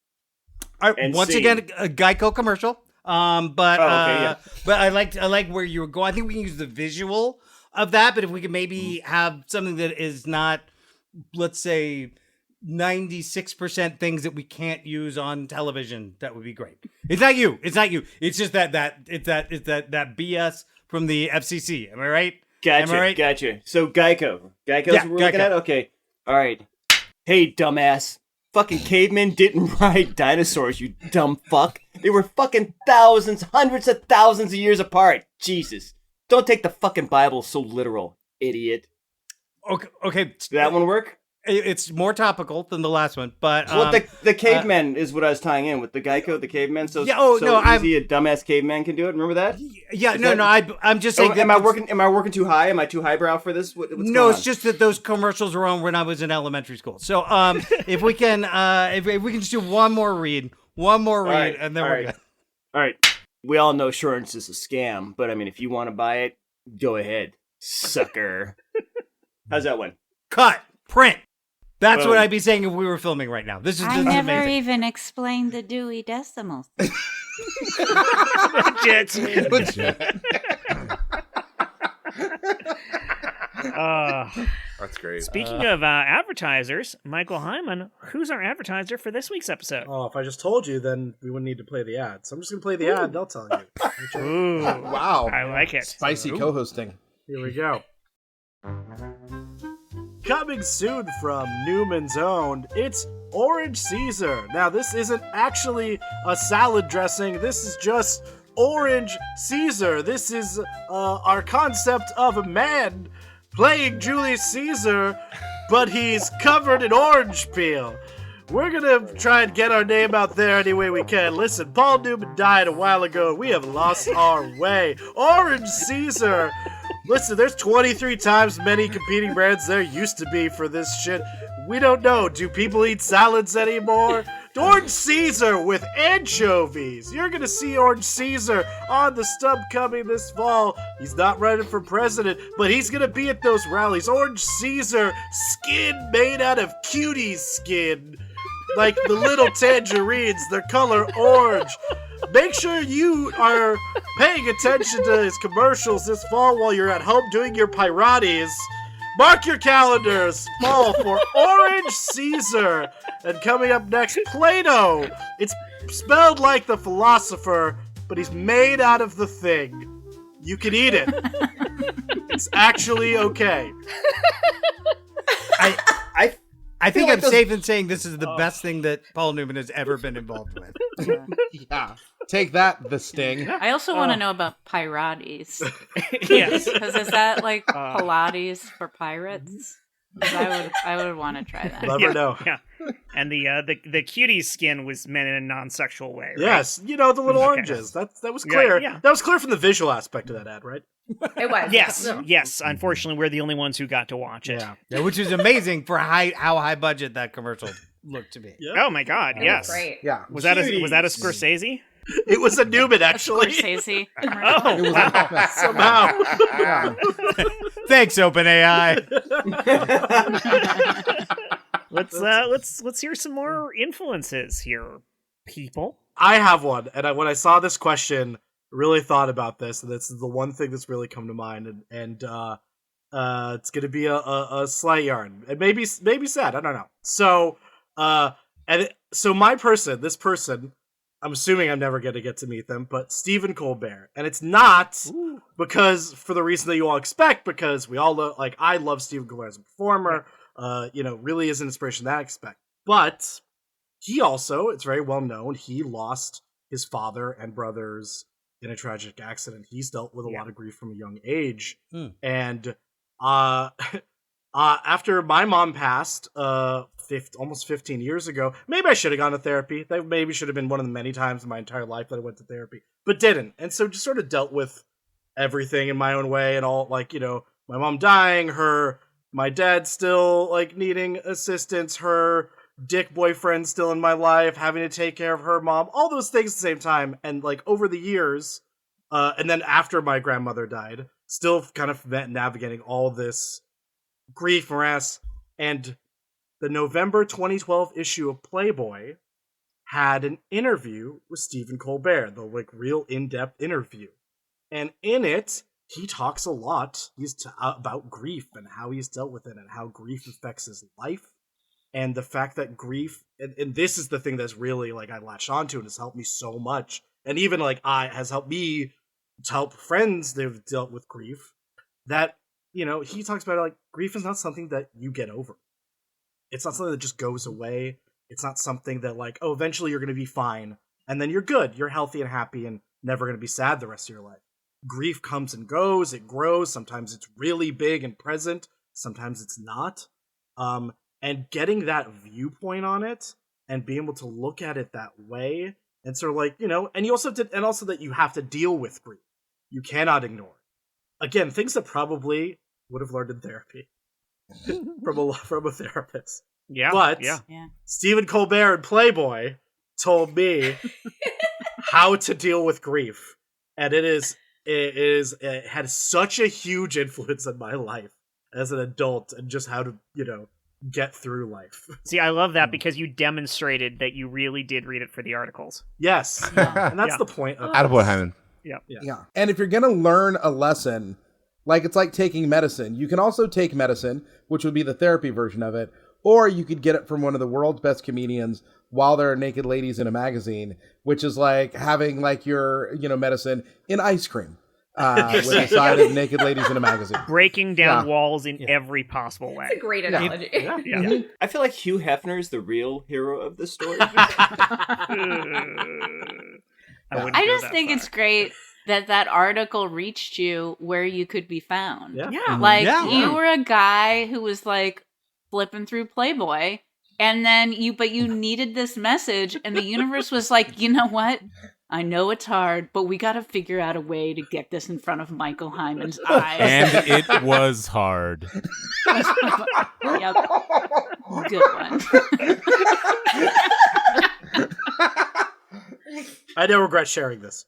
All right, once again, a Geico commercial. But I like where you were going. I think we can use the visual of that, but if we could maybe have something that is not, let's say, 96% things that we can't use on television, that would be great. It's not you. It's just that BS from the FCC. Am I right? Gotcha. So Geico's what we're looking at? Okay. All right. Hey, dumbass. Fucking cavemen didn't ride dinosaurs, you dumb fuck. They were fucking thousands, hundreds of thousands of years apart. Jesus. Don't take the fucking Bible so literal, idiot. Okay. Did that one work? It's more topical than the last one, but well, the caveman is what I was tying in with the Geico, the caveman. So yeah, easy a dumbass caveman can do it. Remember that? Yeah, I'm just saying. Am I working too high? Am I too highbrow for this? What's going on? It's just that those commercials were on when I was in elementary school. So if we can just do one more read, right, and then we're good. All right. We all know insurance is a scam, but I mean, if you want to buy it, go ahead, sucker. How's that one? Cut. Print. That's what I'd be saying if we were filming right now. This is never amazing. even explained the Dewey Decimals. Jets. That's great. Speaking of advertisers, Michael Heiman, who's our advertiser for this week's episode? Oh, if I just told you, then we wouldn't need to play the ad. So I'm just going to play the ad, and they'll tell you. Ooh, Wow. I like it. Spicy co-hosting. Here we go. Coming soon from Newman's Own, it's Orange Caesar. Now, this isn't actually a salad dressing. This is just Orange Caesar. This is our concept of a man playing Julius Caesar, but he's covered in orange peel. We're gonna try and get our name out there any way we can. Listen, Paul Newman died a while ago. We have lost our way. Orange Caesar. Listen, there's 23 times many competing brands there used to be for this shit. We don't know. Do people eat salads anymore? Orange Caesar with anchovies. You're gonna see Orange Caesar on the stub coming this fall. He's not running for president, but he's gonna be at those rallies. Orange Caesar, skin made out of cutie skin. Like the little tangerines, their color orange. Make sure you are paying attention to his commercials this fall while you're at home doing your Pirates. Mark your calendars, fall for Orange Caesar. And coming up next, Plato. It's spelled like the philosopher, but he's made out of the thing. You can eat it. It's actually okay. I think I'm safe in saying this is the best thing that Paul Newman has ever been involved with. Yeah. Take that, the Sting. I also want to know about Pirates. Yes. Because is that like Pilates for pirates? 'Cause I would want to try that. Never know. Yeah. And the cutie skin was meant in a non-sexual way, right? Yes, the little oranges. That was clear. Yeah. That was clear from the visual aspect of that ad, right? It was. Yes. Unfortunately, we're the only ones who got to watch it. Yeah, which is amazing for how high budget that commercial looked to be. Oh my God! Yes. Great. Yeah. Was that a Scorsese? It was a Newman, actually. Scorsese. Oh, wow. Somehow. Thanks, OpenAI. Let's hear some more influences here, people. I have one, and when I saw this question, really thought about this, and this is the one thing that's really come to mind, and it's going to be a slight yarn, and maybe sad. I don't know. So, this person. I'm assuming I'm never going to get to meet them, but Stephen Colbert. And it's not because, for the reason that you all expect, because we all love, I love Stephen Colbert as a performer, really is an inspiration that I expect. But he also, it's very well known, he lost his father and brothers in a tragic accident. He's dealt with a lot of grief from a young age. And after my mom passed, almost 15 years ago, maybe I should have gone to therapy. That maybe should have been one of the many times in my entire life that I went to therapy, but didn't. And so just sort of dealt with everything in my own way, and all, my mom dying, my dad still needing assistance, her dick boyfriend still in my life, having to take care of her mom, all those things at the same time. And over the years, and then after my grandmother died, still kind of navigating all this grief, morass. And the November 2012 issue of Playboy had an interview with Stephen Colbert, the real in-depth interview. And in it, he talks a lot about grief and how he's dealt with it and how grief affects his life. And the fact that grief, and this is the thing that's really I latched onto and has helped me so much. And even has helped me to help friends that have dealt with grief, that, he talks about it grief is not something that you get over. It's not something that just goes away. It's not something that eventually you're going to be fine. and then you're good. You're healthy and happy and never going to be sad the rest of your life. Grief comes and goes. It grows. Sometimes it's really big and present. Sometimes it's not. And getting that viewpoint on it and being able to look at it that way and sort of like, and you also that you have to deal with grief. You cannot ignore it. Again, things that probably would have learned in therapy from a therapist. Yeah. But Stephen Colbert in Playboy told me how to deal with grief. And it had such a huge influence on my life as an adult and just how to, get through life. See, I love that because you demonstrated that you really did read it for the articles. Yes. And that's the point of Attaboy, Heiman. Yeah. And if you're going to learn a lesson, like it's like taking medicine, you can also take medicine, which would be the therapy version of it, or you could get it from one of the world's best comedians while there are naked ladies in a magazine, which is like having like your, medicine in ice cream. With a side of naked ladies in a magazine. Breaking down walls in every possible way. It's a great analogy. I feel like Hugh Hefner is the real hero of the story. I just think it's great that article reached you where you could be found. Yeah. You were a guy who was like flipping through Playboy, and then you needed this message, and the universe was like, you know what? I know it's hard, but we got to figure out a way to get this in front of Michael Heiman's eyes. And it was hard. Yep. Good one. I don't regret sharing this.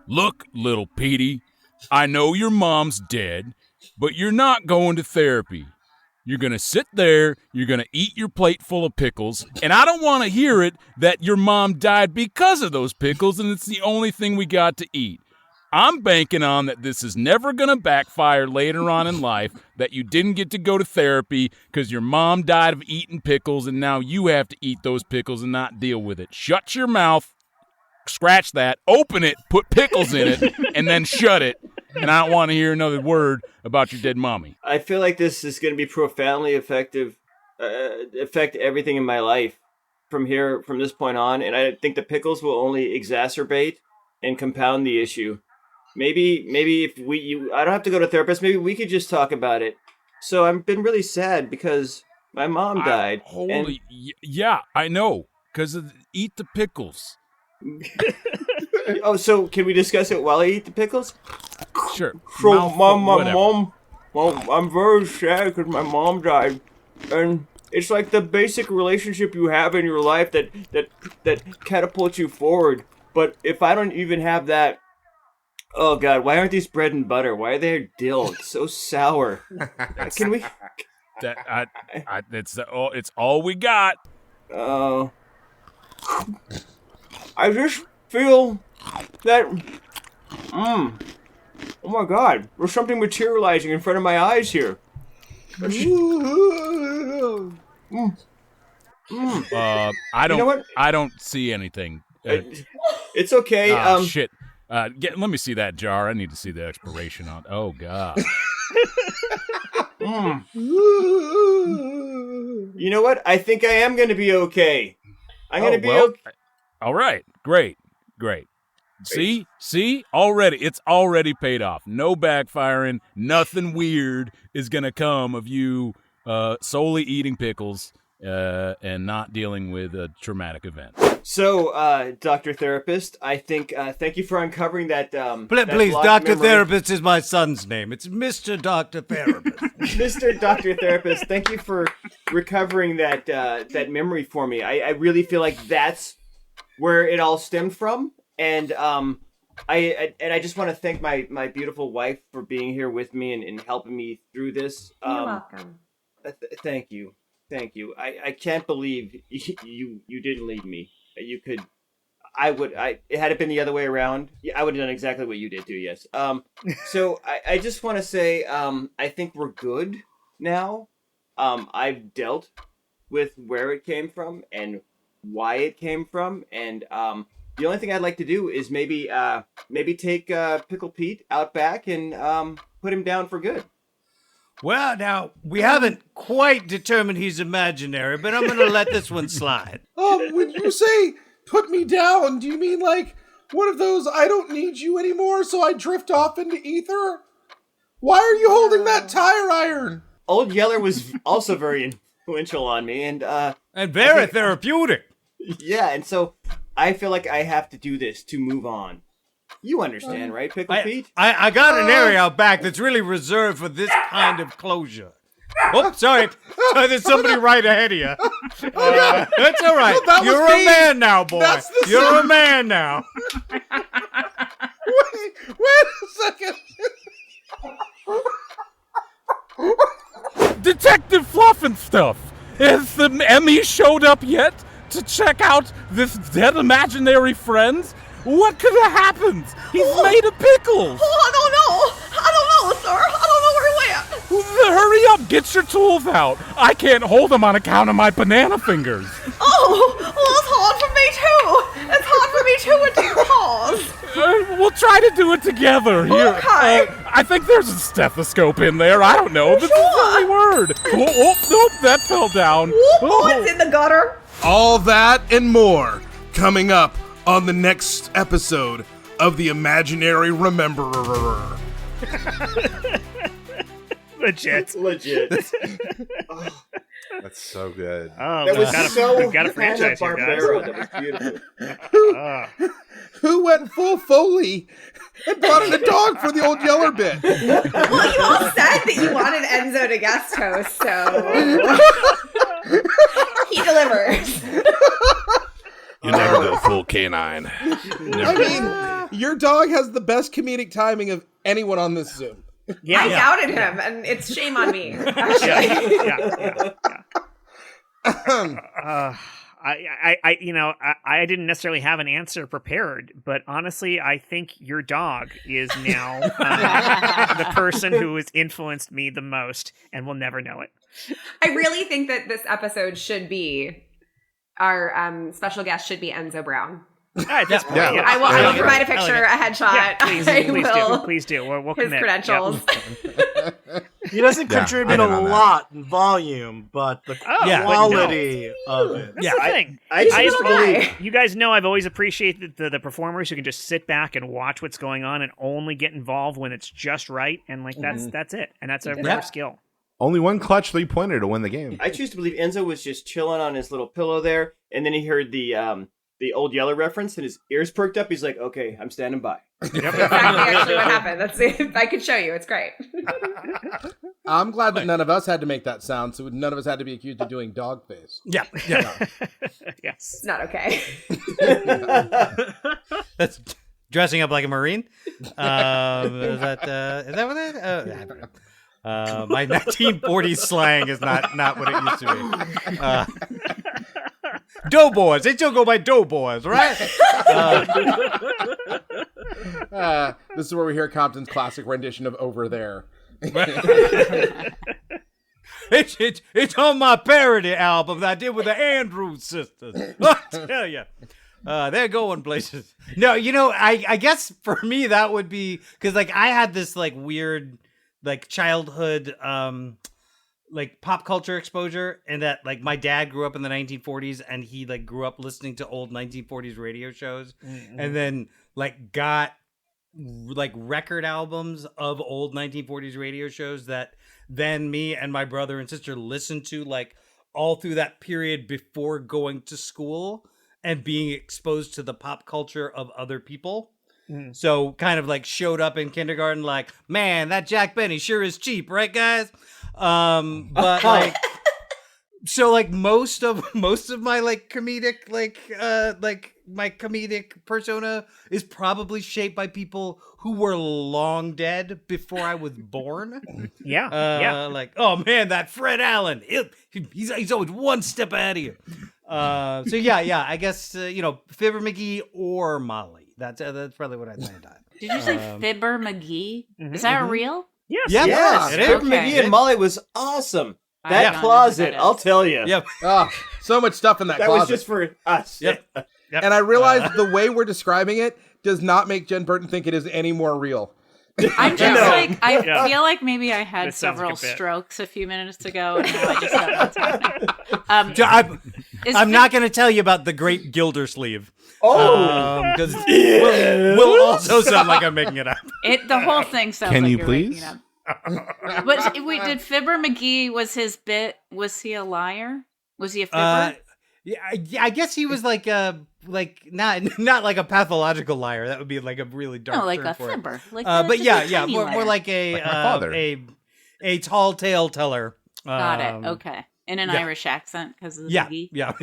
Look, little Petey, I know your mom's dead, but you're not going to therapy. You're going to sit there, you're going to eat your plate full of pickles, and I don't want to hear it that your mom died because of those pickles and it's the only thing we got to eat. I'm banking on that this is never going to backfire later on in life, that you didn't get to go to therapy because your mom died of eating pickles and now you have to eat those pickles and not deal with it. Shut your mouth, scratch that, open it, put pickles in it, and then shut it. And I don't want to hear another word about your dead mommy. I feel like this is going to be profoundly affect everything in my life from this point on. And I think the pickles will only exacerbate and compound the issue. Maybe if I don't have to go to a therapist. Maybe we could just talk about it. So I've been really sad because my mom died. Yeah, I know. Because eat the pickles. Oh, so can we discuss it while I eat the pickles? Sure. So mom, I'm very sad because my mom died, and it's like the basic relationship you have in your life that catapults you forward. But if I don't even have that, oh God, why aren't these bread and butter? Why are they dill? It's so sour. Can we? It's all we got. I just feel that. Oh my God! There's something materializing in front of my eyes here. I don't. You know what? I don't see anything. It's okay. Shit. Let me see that jar. I need to see the expiration on. Oh God. You know what? I think I am going to be okay. I'm going to be okay. All right. Great. See? Already. It's already paid off. No backfiring. Nothing weird is going to come of you solely eating pickles and not dealing with a traumatic event. So, Dr. Therapist, I think, thank you for uncovering that. Please, Dr. Therapist is my son's name. It's Mr. Dr. Therapist. Mr. Dr. Therapist, thank you for recovering that memory for me. I really feel like that's where it all stemmed from. And I just want to thank my beautiful wife for being here with me and helping me through this. You're welcome. Thank you. I can't believe you didn't leave me. You could. Had it been the other way around, I would have done exactly what you did too. Yes. So I just want to say I think we're good now. I've dealt with where it came from and why it came from, and the only thing I'd like to do is maybe take Pickle Pete out back and put him down for good. Well, now, we haven't quite determined he's imaginary, but I'm going to let this one slide. When you say put me down, do you mean like one of those I don't need you anymore, so I drift off into ether? Why are you holding that tire iron? Old Yeller was also very influential on me, and very therapeutic. Yeah, and so I feel like I have to do this to move on. You understand, right, Pickle Pete? I got an area out back that's really reserved for this kind of closure. Oh, sorry. There's somebody right ahead of you. That's all right. No, You're a man now, boy. You're a man now. Wait a second. Detective Fluff and Stuff. Has the Emmy showed up yet to check out this dead imaginary friend? What could have happened? He's made of pickles. I don't know, sir. I don't know where he went. Hurry up, get your tools out. I can't hold them on account of my banana fingers. Oh, well, it's hard for me, too. It's hard for me, too, with these paws. We'll try to do it together. Here. Okay. I think there's a stethoscope in there. I don't know. This is the only word. Oh, nope, that fell down. It's in the gutter. All that and more coming up on the next episode of The Imaginary Rememberer. Legit. That's so good. Oh, That was we've got a franchise here, guys. That was beautiful. Who went full Foley and brought in a dog for the Old Yeller bit? Well, you all said that you wanted Enzo to guest host, so he delivers. You never go full canine. I mean, your dog has the best comedic timing of anyone on this Zoom. Yeah, I doubted him, and it's shame on me. Actually. I didn't necessarily have an answer prepared, but honestly, I think your dog is now the person who has influenced me the most, and will never know it. I really think that this episode should be our special guest should be Enzo Brown. At this point, yes. I will provide a picture, a headshot. Yeah, please do. We'll his commit. credentials. Yep. He doesn't contribute a lot in volume, but the quality of it. That's the thing. You guys know I've always appreciated the performers who can just sit back and watch what's going on and only get involved when it's just right, and that's it, and that's a rare skill. Only one clutch 3-pointer to win the game. I choose to believe Enzo was just chilling on his little pillow there, and then he heard the Old Yeller reference, and his ears perked up. He's like, "Okay, I'm standing by." Exactly, actually, what happened. That's it. I could show you. It's great. I'm glad that none of us had to make that sound, so none of us had to be accused of doing dog face. Yeah. Yes. It's not okay. That's dressing up like a Marine. Is that what that? My 1940s slang is not what it used to be. Doughboys. They still go by doughboys, right? This is where we hear Compton's classic rendition of Over There. It's on my parody album that I did with the Andrews sisters. I tell you. They're going places. No, I guess for me that would be because I had this weird childhood pop culture exposure, and that my dad grew up in the 1940s, and he grew up listening to old 1940s radio shows, and then got record albums of old 1940s radio shows that then me and my brother and sister listened to all through that period before going to school and being exposed to the pop culture of other people. So kind of showed up in kindergarten man, that Jack Benny sure is cheap, right guys? But so most of my comedic my comedic persona is probably shaped by people who were long dead before I was born. Oh man, that Fred Allen, he's always one step ahead of you. I guess Fibber McGee or Molly. That's probably what I land on. Did you say Fibber McGee? Is that real? Yes. Yes. Fibber McGee and Molly was awesome. That closet, I'll tell you. Yep. Oh, so much stuff in that closet. That was just for us. Yep. And I realized the way we're describing it does not make Jen Burton think it is any more real. I'm just like, I Yeah. feel like maybe I had That sounds like several a bit. strokes a few minutes ago, and now I just don't know what's happening. I'm not going to tell you about the Great Gildersleeve. Oh, because we'll also sound like I'm making it up. The whole thing sounds Can like you you're please? making it up. Wait, did Fibber McGee, was his bit, was he a liar? Was he a fibber? Yeah, I guess he was like not like a pathological liar. That would be like a really dark. No, like term a for it. fibber. Like but just a yeah, tiny more liar. like a Like my father. a tall tale teller. Got it. Okay. In an yeah. Irish accent because of the Yeah, McGee? yeah.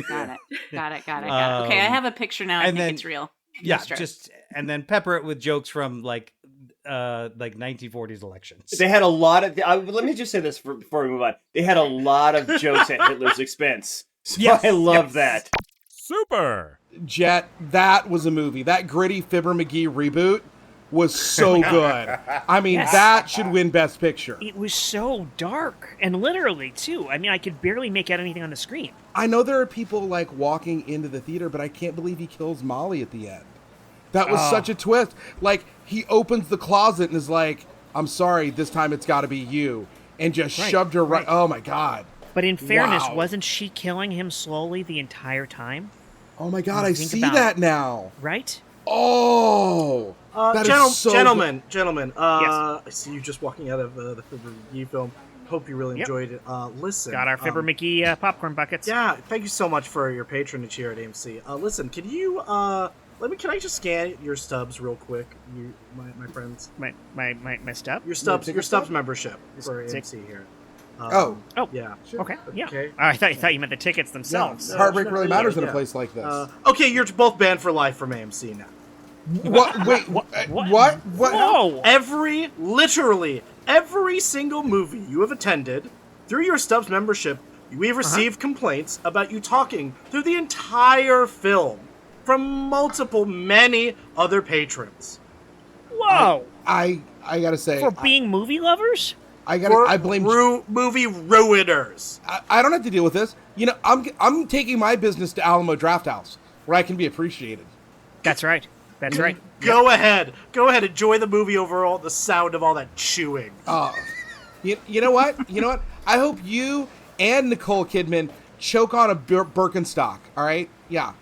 Got it. Okay, I have a picture now. I think it's real. Yeah, No stress. just and then pepper it with jokes from like 1940s elections. They had a lot of. Let me just say this before we move on. They had a lot of jokes at Hitler's expense. So Yes, I love that. Super. Jet, that was a movie. That gritty Fibber McGee reboot was so good. I mean, Yes. that should win Best Picture. It was so dark, and literally too. I mean, I could barely make out anything on the screen. I know there are people like walking into the theater, but I can't believe he kills Molly at the end. That was such a twist. Like, he opens the closet and is like, I'm sorry, this time it's got to be you. And just shoved her right. Oh, my God. But in fairness, Wow. wasn't she killing him slowly the entire time? Oh, my God, I Think see about that it. now. Right? Oh. That is so gentlemen. Yes. I see you just walking out of the Fibber McGee film. Hope you really Yep. enjoyed it. Listen, Got our Fibber McGee popcorn buckets. Yeah, thank you so much for your patronage here at AMC. Listen, can you can I just scan your stubs real quick, my friends? My stub? Your stubs membership for AMC here. Oh. Yeah. Okay. Yeah. Okay. I thought you meant the tickets themselves. Heartbreak really matters in a place like this. Okay, you're both banned for life from AMC now. What? Wait, what? Whoa! Literally every single movie you have attended through your Stubbs membership, we've received complaints about you talking through the entire film from many other patrons. Whoa! I gotta say, For being movie lovers? I blame movie ruiners. I don't have to deal with this. You know, I'm taking my business to Alamo Drafthouse, where I can be appreciated. That's right. That's right. Go ahead. Enjoy the movie overall. The sound of all that chewing. You know what? I hope you and Nicole Kidman choke on a Birkenstock. All right? Yeah.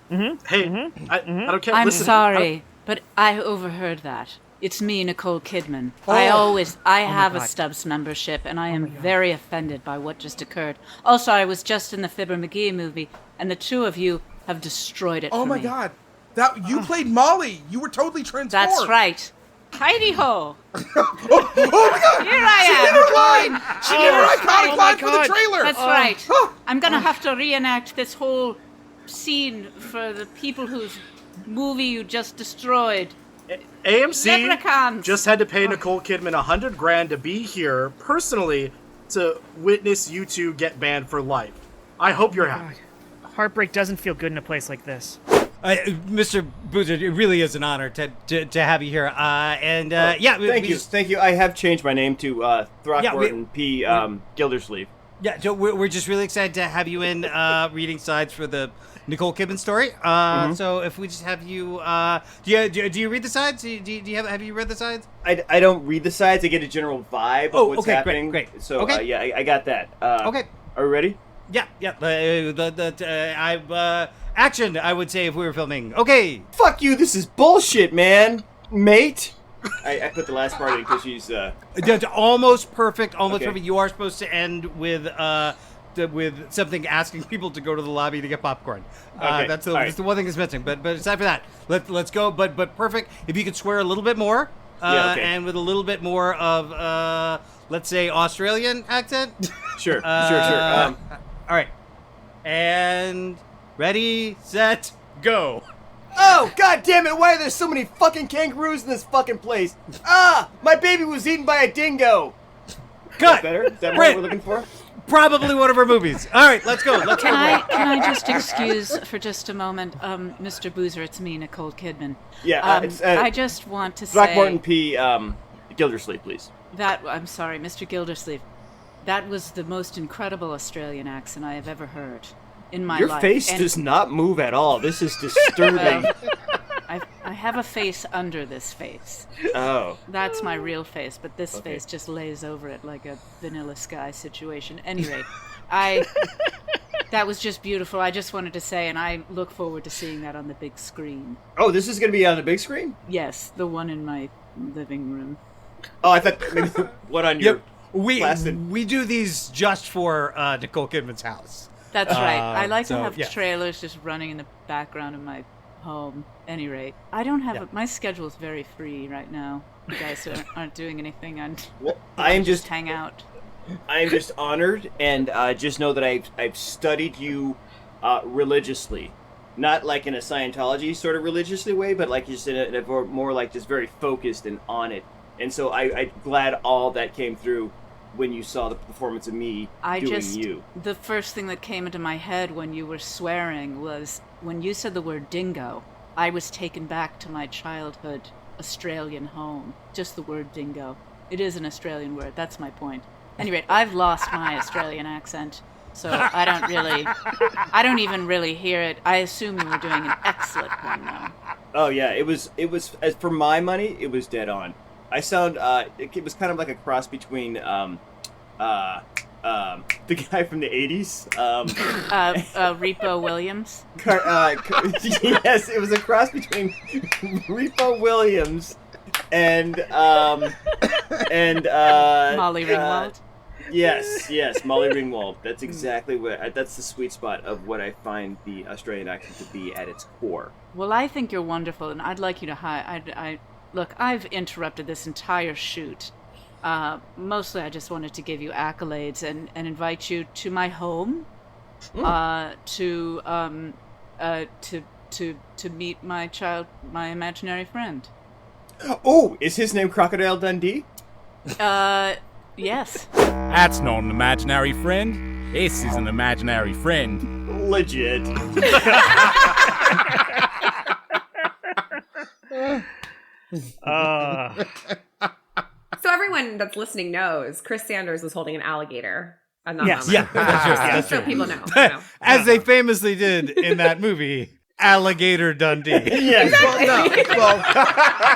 Hey, I don't care. I'm Listen, sorry, but I overheard that. It's me, Nicole Kidman. Oh. I have a God. Stubbs membership, and I am very offended by what just occurred. Also, I was just in the Fibber McGee movie, and the two of you have destroyed it Oh for my me. God. That you played Molly. You were totally transformed. That's right. Heidi ho! Oh my God. Here I She am! did her line. She did her iconic line for the trailer. That's right. I'm gonna have to reenact this whole scene for the people whose movie you just destroyed. AMC Leprechauns. just had to pay Nicole Kidman $100,000 to be here personally to witness you two get banned for life. I hope you're happy. Heartbreak doesn't feel good in a place like this. Mr. Boozer, it really is an honor to have you here. Thank you. I have changed my name to Throckmorton P. Gildersleeve. Yeah, so we're just really excited to have you in reading sides for the Nicole Kidman story. So if we just have you, do you read the sides? Do you have you read the sides? I don't read the sides. I get a general vibe of what's okay, happening. great. So Okay. I got that. Okay. Are we ready? Yeah. Action, I would say, if we were filming. Okay. Fuck you. This is bullshit, man, mate. I put the last part in because she's Almost perfect. Almost Okay. perfect. You are supposed to end with something asking people to go to the lobby to get popcorn. Okay, That's all right. that's the one thing that's missing. But aside from that, let's go. But perfect. If you could swear a little bit more, Yeah, okay. and with a little bit more of let's say Australian accent. Sure. All right. And ready, set, go. Oh, god damn it, why are there so many fucking kangaroos in this fucking place? My baby was eaten by a dingo. Cut. Better? Is that Right. what we're looking for? Probably one of our movies. All right, let's go. Can I just excuse for just a moment, Mr. Boozer? It's me, Nicole Kidman. Yeah, I just want to say Throckmorton P. Gildersleeve, please. that I'm sorry, Mr. Gildersleeve. That was the most incredible Australian accent I have ever heard in my Your life. face And, does not move at all. This is disturbing. well, I have a face under this face. Oh. That's my real face, but this face just lays over it like a Vanilla Sky situation. Anyway, that was just beautiful. I just wanted to say, and I look forward to seeing that on the big screen. Oh, this is going to be on the big screen? Yes, the one in my living room. Oh, I thought maybe the one on your We do these just for Nicole Kidman's house. That's right. I like to have yeah. trailers just running in the background of my home. Any rate, I don't have my schedule is very free right now. You guys aren't doing anything. I am just hang out. I am just honored, and just know that I've studied you religiously, not like in a Scientology sort of religiously way, but like just in a more like just very focused and on it. And so I'm glad all that came through when you saw the performance of me doing you. The first thing that came into my head when you were swearing was when you said the word dingo, I was taken back to my childhood Australian home. Just the word dingo. It is an Australian word. That's my point. Anyway, I've lost my Australian accent, so I don't even really hear it. I assume you were doing an excellent one, though. Oh yeah, it was as for my money, it was dead on. I sound it was kind of like a cross between the guy from the 80s. Repo Williams. Yes, it was a cross between Repo Williams and Molly Ringwald. Yes, Molly Ringwald. That's exactly that's the sweet spot of what I find the Australian accent to be at its core. Well, I think you're wonderful, and I'd like you to look, I've interrupted this entire shoot. Mostly I just wanted to give you accolades and invite you to my home to meet my imaginary friend. Oh, is his name Crocodile Dundee? Yes. That's not an imaginary friend. This is an imaginary friend. Legit. So everyone that's listening knows Chris Sanders was holding an alligator. Yes. Yeah, that's so true. people know. As they famously did in that movie, Alligator Dundee. Yes. Exactly. Well,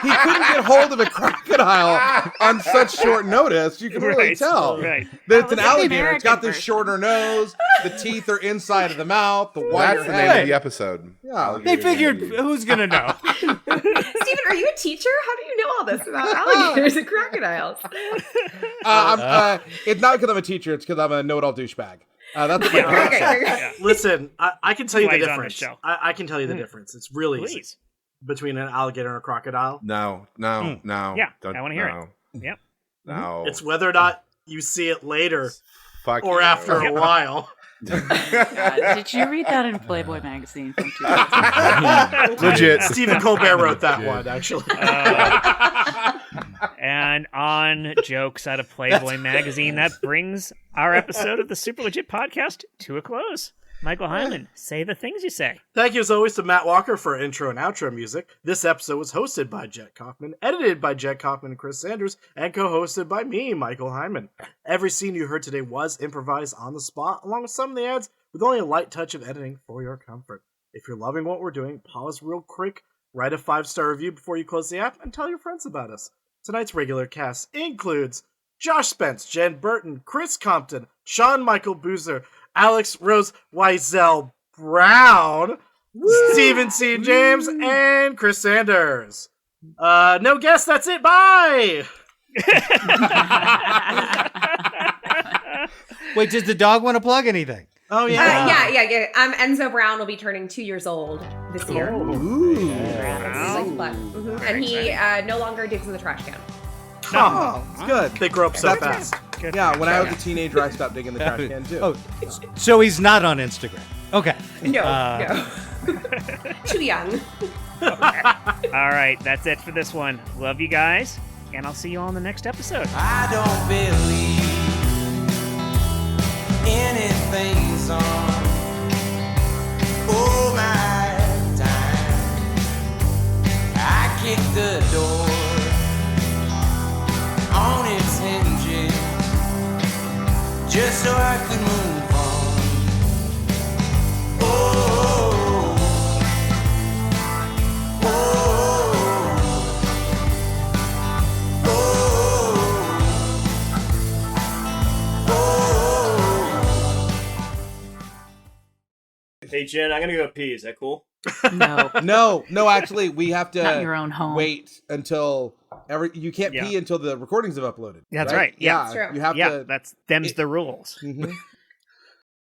he couldn't get hold of a crocodile on such short notice. You can really tell that it's an alligator. It's got this shorter nose. The teeth are inside of the mouth. The wider That's the name head. of the episode. Yeah. They figured, who's going to know? Stephen, are you a teacher? How do you know all this about alligators and crocodiles? It's not because I'm a teacher. It's because I'm a know-it-all douchebag. That's Listen, I can tell you the Why he's on difference. this show. I can tell you the difference. It's really easy between an alligator and a crocodile. No. Yeah, Don't, I want to hear it. Yep. No. It's whether or not you see it later Fuck or you. after a while. Did you read that in Playboy magazine from 2000? Legit. Stephen Colbert wrote that one, actually. And on jokes out of Playboy magazine, that brings our episode of the Super Legit podcast to a close. Michael Heiman, say the things you say. Thank you as always to Matt Walker for intro and outro music. This episode was hosted by Jet Kaufman, edited by Jet Kaufman and Chris Sanders, and co-hosted by me, Michael Heiman. Every scene you heard today was improvised on the spot, along with some of the ads, with only a light touch of editing for your comfort. If you're loving what we're doing, pause real quick, write a 5-star review before you close the app, and tell your friends about us. Tonight's regular cast includes Josh Spence, Jen Burton, Chris Compton, Sean Michael Boozer, Alex Rose Wiesel Brown, Stephen C. James, and Chris Sanders. No guests, that's it, bye! Wait, does the dog want to plug anything? Oh, yeah. Yeah. Enzo Brown will be turning 2 years old this year. Ooh. And he no longer digs in the trash can. Oh, it's good. They grow up so fast. Yeah, when I was a teenager, I stopped digging the trash can too. Oh, so he's not on Instagram. Okay. No. Too young. All right, that's it for this one. Love you guys, and I'll see you all in the next episode. I don't believe anything's on. Oh my time, I kicked the door on its hinges just so I could move on. Oh, oh, oh. Hey, Jen, I'm gonna go pee. Is that cool? No. No, actually, we have to Not in your own home. wait until you can't pee until the recordings have uploaded. That's right. Yeah. That's true. You have to. Them's the rules. Mhm.